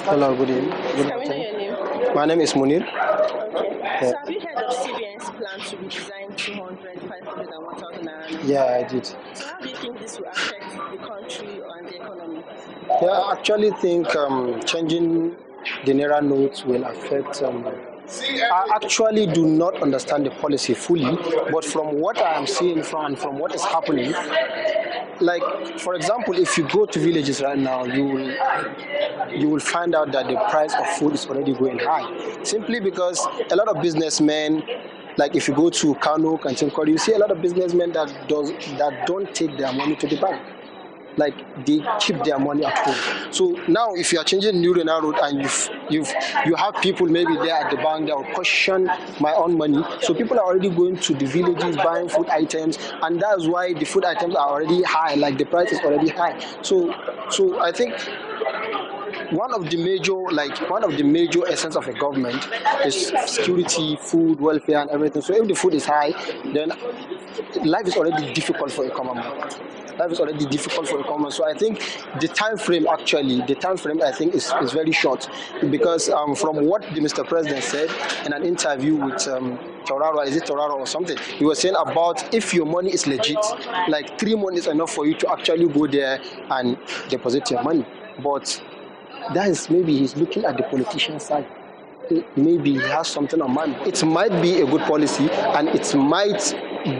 Hello, good evening. Good Can we know afternoon. your name? My name is Munir. Okay. Yeah, So have you heard of CBN's plan to redesign 200, 500 and 1,000 naira yeah, notes? I did. So how do you think this will affect the country and the economy? Yeah, I actually think changing the Naira notes will affect. I actually do not understand the policy fully, but from what I am seeing from what is happening, like for example, if you go to villages right now, you will find out that the price of food is already going high, simply because a lot of businessmen, like if you go to Kano, Kantinkori, you see a lot of businessmen that don't take their money to the bank, like they keep their money at home. So now if you are changing new Rena road and you have people maybe there at the bank that will question my own money, so people are already going to the villages buying food items, and that's why the food items are already high, like the price is already high. So I think one of the major essence of a government is security, food, welfare, and everything. So if the food is high, then life is already difficult for a common man. Life is already difficult for a common man. So I think the time frame I think is very short, because from what the Mr. President said in an interview with Toraro, is it Toraro or something? He was saying about if your money is legit, like 3 months is enough for you to actually go there and deposit your money. But that is, maybe he's looking at the politician side. Maybe he has something on mind. It might be a good policy, and it might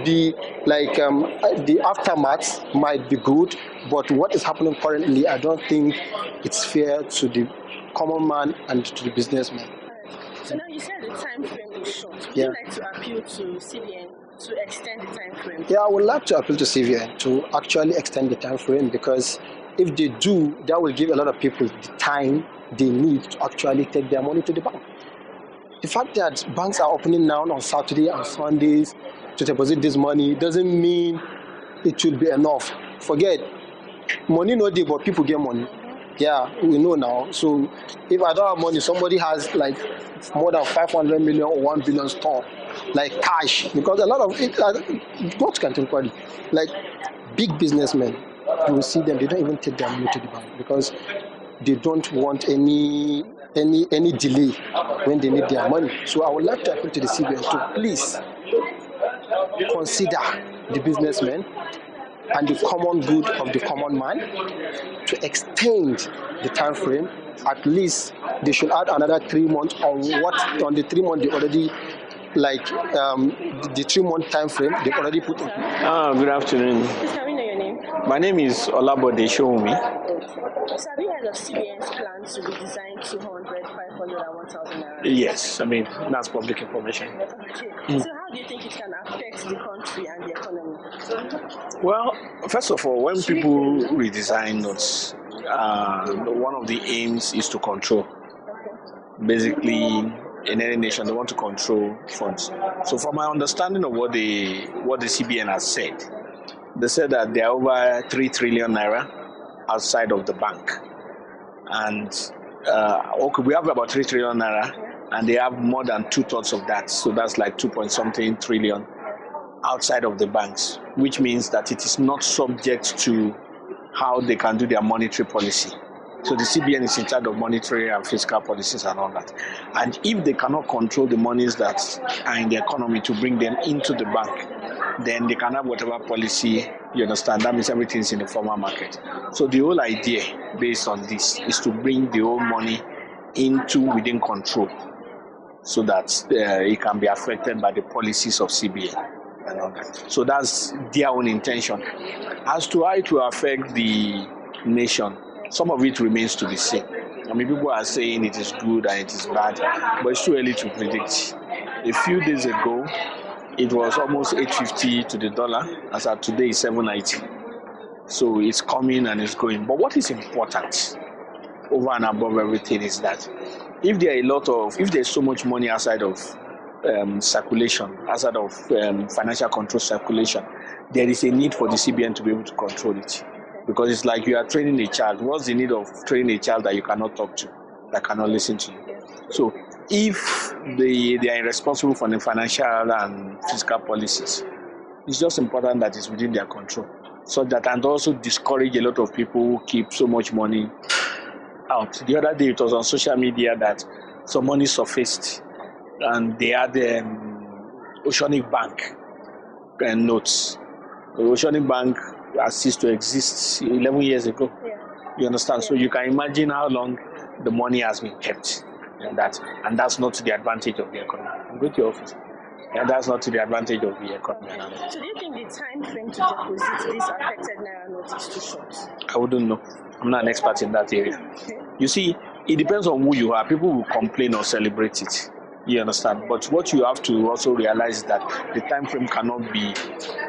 be like the aftermath might be good, but what is happening currently, I don't think it's fair to the common man and to the businessman. Alright. So now you said the time frame is short. Would Yeah. you like to appeal to CBN to extend the time frame? Yeah, I would like to appeal to CVN to actually extend the time frame, because if they do, that will give a lot of people the time they need to actually take their money to the bank. The fact that banks are opening now on Saturday and Sundays to deposit this money doesn't mean it will be enough. Forget, money no dey, but people get money. Yeah, we know now. So if I don't have money, somebody has like more than 500 million or 1 billion store, like cash, because a lot of it, go to Kantinkwari, like big businessmen, you will see them, they don't even take their money to the bank, because they don't want any delay when they need their money. So I would like to appeal to the CBN to please consider the businessmen and the common good of the common man, to extend the time frame. At least they should add another 3 months on the 3 months they already, like the 3 month time frame they already put in. Good afternoon. Please can we know your name? My name is Olabode Shoumi. Okay. So have you heard of CBN's plan to redesign 200, 500 and 1,000 naira? Yes, I mean, that's public information. Okay. So how do you think it can affect the country and the economy? Well, first of all, when people redesign notes, one of the aims is to control. Okay. Basically, in any nation, they want to control funds. So, from my understanding of what the CBN has said, they said that there are over 3 trillion naira outside of the bank, and okay, we have about 3 trillion naira, and they have more than 2/3 of that. So that's like 2 point something trillion outside of the banks, which means that it is not subject to how they can do their monetary policy. So the CBN is in charge of monetary and fiscal policies and all that. And if they cannot control the monies that are in the economy to bring them into the bank, then they can have whatever policy, you understand, that means everything's in the formal market. So the whole idea based on this is to bring the whole money into within control, so that it can be affected by the policies of CBN and all that. So that's their own intention. As to how it will affect the nation, some of it remains to be seen. I mean, people are saying it is good and it is bad, but it's too early to predict. A few days ago, it was almost 850 to the dollar, as at today it's 790. So it's coming and it's going. But what is important over and above everything is that if there's so much money outside of circulation, outside of financial control circulation, there is a need for the CBN to be able to control it. Because it's like you are training a child. What's the need of training a child that you cannot talk to, that cannot listen to you? So if they are irresponsible for the financial and fiscal policies, it's just important that it's within their control. So that, and also discourage a lot of people who keep so much money out. The other day it was on social media that some money surfaced and they had Oceanic Bank notes. The Oceanic Bank has ceased to exist 11 years ago. Yeah. You understand? So you can imagine how long the money has been kept in that, and that's not to the advantage of the economy. Go to your office. And that's not to the advantage of the economy. So do you think the time frame to deposit this affected Naira note is too short? I wouldn't know. I'm not an expert in that area. You see, it depends on who you are. People will complain or celebrate it. You understand? But what you have to also realize is that the time frame cannot be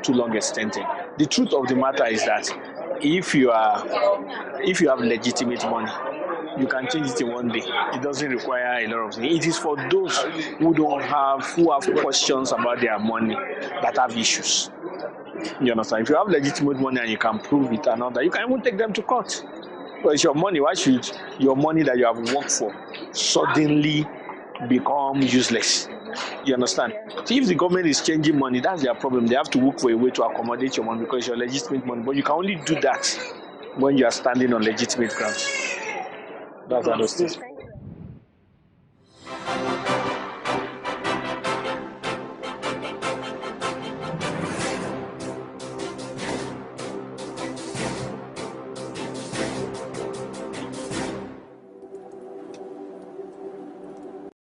too long extended. The truth of the matter is that if you have legitimate money, you can change it in one day. It doesn't require a lot of things. It is for those who have questions about their money that have issues. You understand? If you have legitimate money and you can prove it and all that, you can even take them to court. But it's your money. Why should your money that you have worked for suddenly become useless? You understand? So if the government is changing money, that's their problem. They have to look for a way to accommodate your money because it's your legitimate money. But you can only do that when you are standing on legitimate grounds. That's understood.